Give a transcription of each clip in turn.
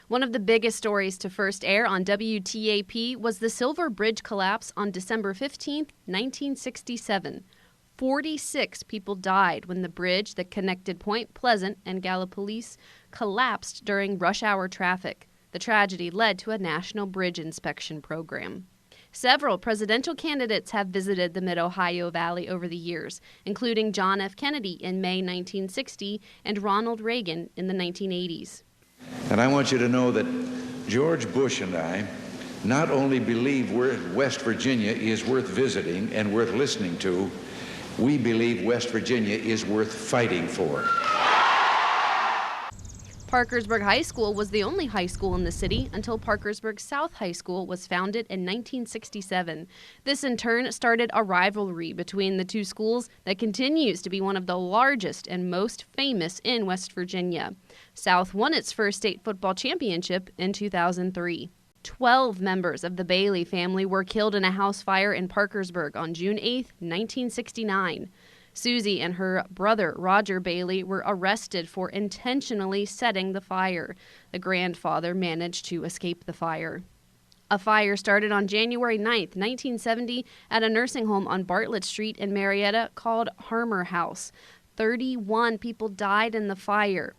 One of the biggest stories to first air on WTAP was the Silver Bridge collapse on December 15, 1967. 46 people died when the bridge that connected Point Pleasant and Gallipolis collapsed during rush hour traffic. The tragedy led to a national bridge inspection program. Several presidential candidates have visited the Mid-Ohio Valley over the years, including John F. Kennedy in May 1960 and Ronald Reagan in the 1980s. And I want you to know that George Bush and I not only believe West Virginia is worth visiting and worth listening to, we believe West Virginia is worth fighting for. Parkersburg High School was the only high school in the city until Parkersburg South High School was founded in 1967. This in turn started a rivalry between the two schools that continues to be one of the largest and most famous in West Virginia. South won its first state football championship in 2003. 12 members of the Bailey family were killed in a house fire in Parkersburg on June 8, 1969. Susie and her brother, Roger Bailey, were arrested for intentionally setting the fire. The grandfather managed to escape the fire. A fire started on January 9, 1970, at a nursing home on Bartlett Street in Marietta called Harmer House. 31 people died in the fire.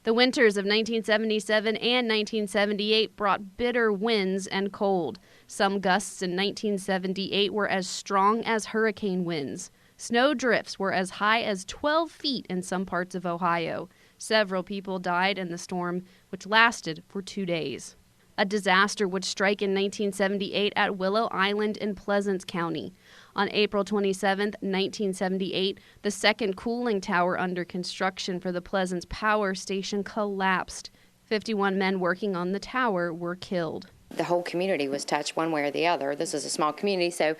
The winters of 1977 and 1978 brought bitter winds and cold. Some gusts in 1978 were as strong as hurricane winds. Snow drifts were as high as 12 feet in some parts of Ohio. Several people died in the storm, which lasted for 2 days. A disaster would strike in 1978 at Willow Island in Pleasants County. On April 27, 1978, the second cooling tower under construction for the Pleasants Power Station collapsed. 51 men working on the tower were killed. The whole community was touched one way or the other. This is a small community, so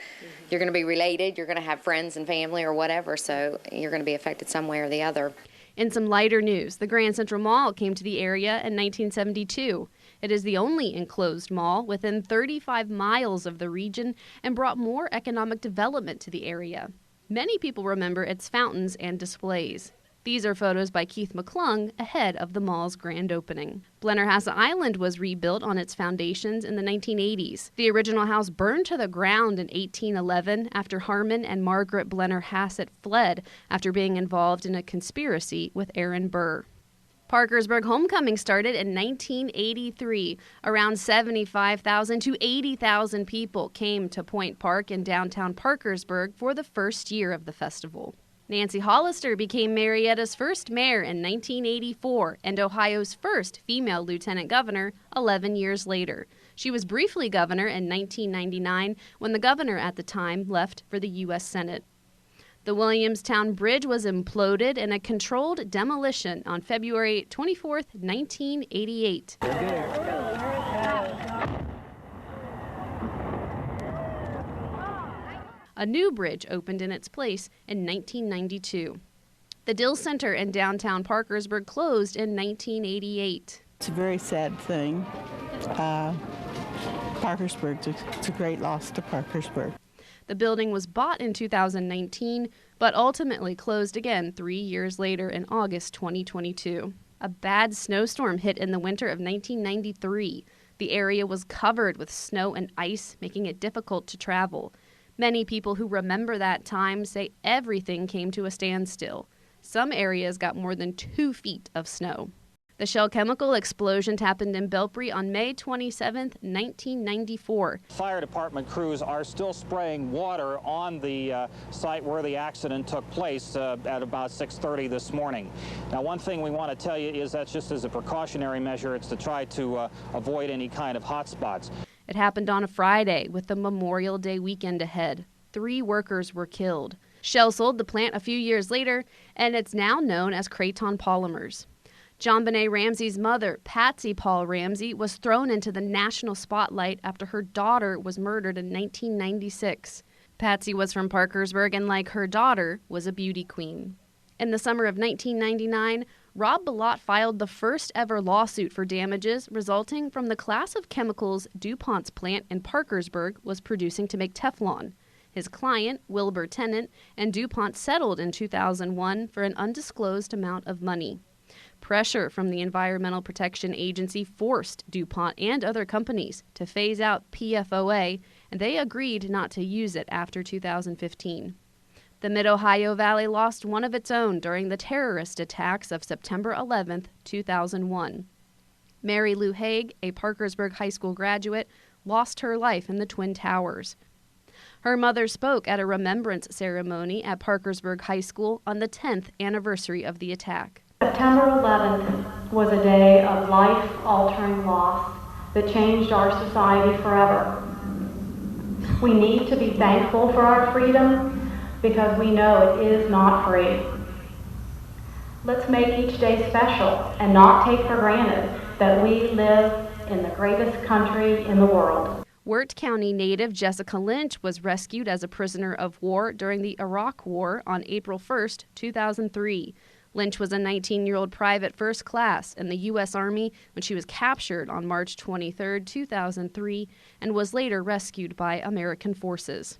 you're going to be related, you're going to have friends and family or whatever, so you're going to be affected some way or the other. In some lighter news, the Grand Central Mall came to the area in 1972. It is the only enclosed mall within 35 miles of the region and brought more economic development to the area. Many people remember its fountains and displays. These are photos by Keith McClung ahead of the mall's grand opening. Blennerhassett Island was rebuilt on its foundations in the 1980s. The original house burned to the ground in 1811 after Harmon and Margaret Blennerhassett fled after being involved in a conspiracy with Aaron Burr. Parkersburg homecoming started in 1983. Around 75,000 to 80,000 people came to Point Park in downtown Parkersburg for the first year of the festival. Nancy Hollister became Marietta's first mayor in 1984 and Ohio's first female lieutenant governor 11 years later. She was briefly governor in 1999 when the governor at the time left for the U.S. Senate. The Williamstown Bridge was imploded in a controlled demolition on February 24, 1988. A new bridge opened in its place in 1992. The Dill Center in downtown Parkersburg closed in 1988. It's a very sad thing. Parkersburg, it's a great loss to Parkersburg. The building was bought in 2019, but ultimately closed again 3 years later in August 2022. A bad snowstorm hit in the winter of 1993. The area was covered with snow and ice, making it difficult to travel. Many people who remember that time say everything came to a standstill. Some areas got more than 2 feet of snow. The Shell chemical explosion happened in Belpre on May 27, 1994. Fire department crews are still spraying water on the site where the accident took place at about 6:30 this morning. Now, one thing we want to tell you is that's just as a precautionary measure. It's to try to avoid any kind of hot spots. It happened on a Friday with the Memorial Day weekend ahead. 3 workers were killed. Shell sold the plant a few years later, and it's now known as Kraton Polymers. John Benet Ramsey's mother, Patsy Paul Ramsey, was thrown into the national spotlight after her daughter was murdered in 1996. Patsy was from Parkersburg and, like her daughter, was a beauty queen. In the summer of 1999, Rob Bilott filed the first ever lawsuit for damages resulting from the class of chemicals DuPont's plant in Parkersburg was producing to make Teflon. His client, Wilbur Tennant, and DuPont settled in 2001 for an undisclosed amount of money. Pressure from the Environmental Protection Agency forced DuPont and other companies to phase out PFOA, and they agreed not to use it after 2015. The Mid-Ohio Valley lost one of its own during the terrorist attacks of September 11, 2001. Mary Lou Haig, a Parkersburg High School graduate, lost her life in the Twin Towers. Her mother spoke at a remembrance ceremony at Parkersburg High School on the 10th anniversary of the attack. September 11th was a day of life-altering loss that changed our society forever. We need to be thankful for our freedom because we know it is not free. Let's make each day special and not take for granted that we live in the greatest country in the world. Wirt County native Jessica Lynch was rescued as a prisoner of war during the Iraq War on April 1, 2003. Lynch was a 19-year-old private first class in the U.S. Army when she was captured on March 23, 2003, and was later rescued by American forces.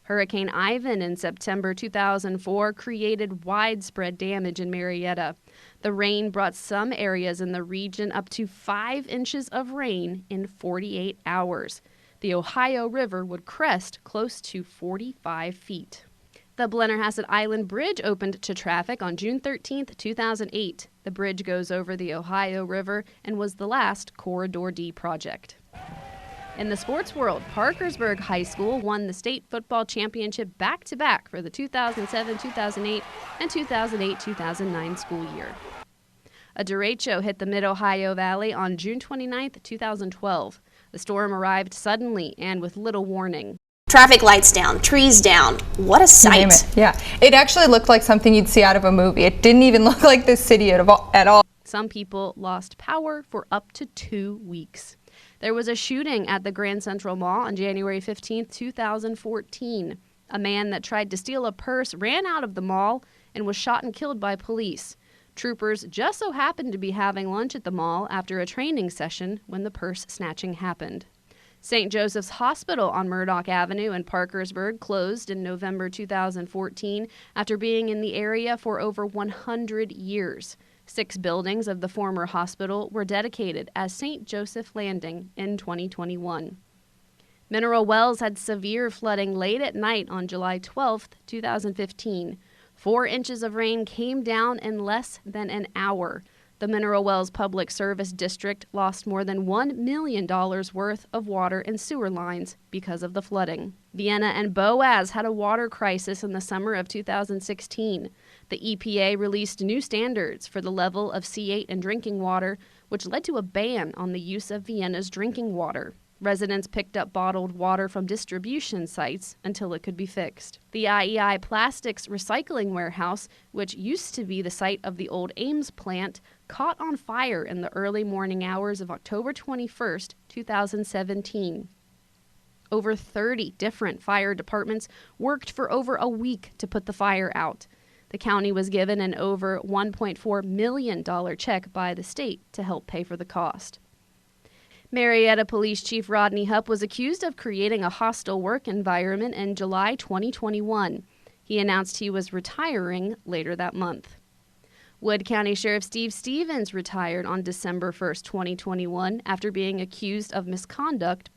Hurricane Ivan in September 2004 created widespread damage in Marietta. The rain brought some areas in the region up to 5 inches of rain in 48 hours. The Ohio River would crest close to 45 feet. The Blennerhassett Island Bridge opened to traffic on June 13, 2008. The bridge goes over the Ohio River and was the last Corridor D project. In the sports world, Parkersburg High School won the state football championship back-to-back for the 2007-2008 and 2008-2009 school year. A derecho hit the Mid-Ohio Valley on June 29, 2012. The storm arrived suddenly and with little warning. Traffic lights down, trees down. What a sight. Yeah, it actually looked like something you'd see out of a movie. It didn't even look like this city at all. Some people lost power for up to 2 weeks. There was a shooting at the Grand Central Mall on January 15, 2014. A man that tried to steal a purse ran out of the mall and was shot and killed by police. Troopers just so happened to be having lunch at the mall after a training session when the purse snatching happened. St. Joseph's Hospital on Murdoch Avenue in Parkersburg closed in November 2014 after being in the area for over 100 years. 6 buildings of the former hospital were dedicated as St. Joseph Landing in 2021. Mineral Wells had severe flooding late at night on July 12, 2015. 4 inches of rain came down in less than an hour. The Mineral Wells Public Service District lost more than $1 million worth of water and sewer lines because of the flooding. Vienna and Boaz had a water crisis in the summer of 2016. The EPA released new standards for the level of C8 in drinking water, which led to a ban on the use of Vienna's drinking water. Residents picked up bottled water from distribution sites until it could be fixed. The IEI Plastics Recycling Warehouse, which used to be the site of the old Ames plant, caught on fire in the early morning hours of October 21, 2017. Over 30 different fire departments worked for over a week to put the fire out. The county was given an over $1.4 million check by the state to help pay for the cost. Marietta Police Chief Rodney Hupp was accused of creating a hostile work environment in July 2021. He announced he was retiring later that month. Wood County Sheriff Steve Stevens retired on December 1, 2021, after being accused of misconduct.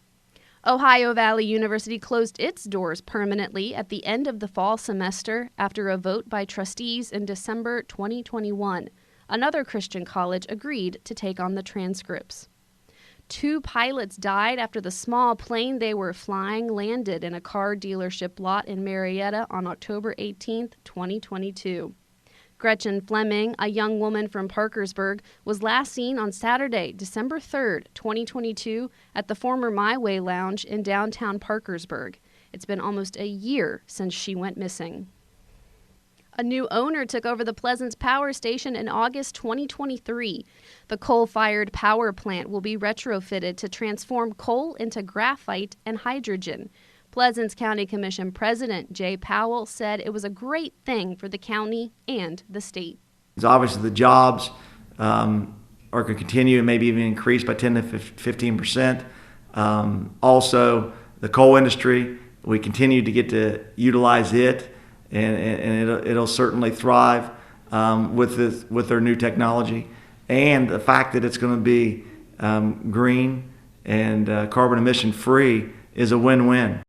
Ohio Valley University closed its doors permanently at the end of the fall semester after a vote by trustees in December 2021. Another Christian college agreed to take on the transcripts. 2 pilots died after the small plane they were flying landed in a car dealership lot in Marietta on October 18, 2022. Gretchen Fleming, a young woman from Parkersburg, was last seen on Saturday, December 3, 2022, at the former My Way Lounge in downtown Parkersburg. It's been almost a year since she went missing. A new owner took over the Pleasance Power Station in August 2023. The coal-fired power plant will be retrofitted to transform coal into graphite and hydrogen. Pleasance County Commission President Jay Powell said it was a great thing for the county and the state. Obviously, the jobs are going to continue and maybe even increase by 10 to 15%. Also, the coal industry, we continue to get to utilize it, and it'll certainly thrive. with their new technology, and the fact that it's going to be green and carbon emission free is a win-win.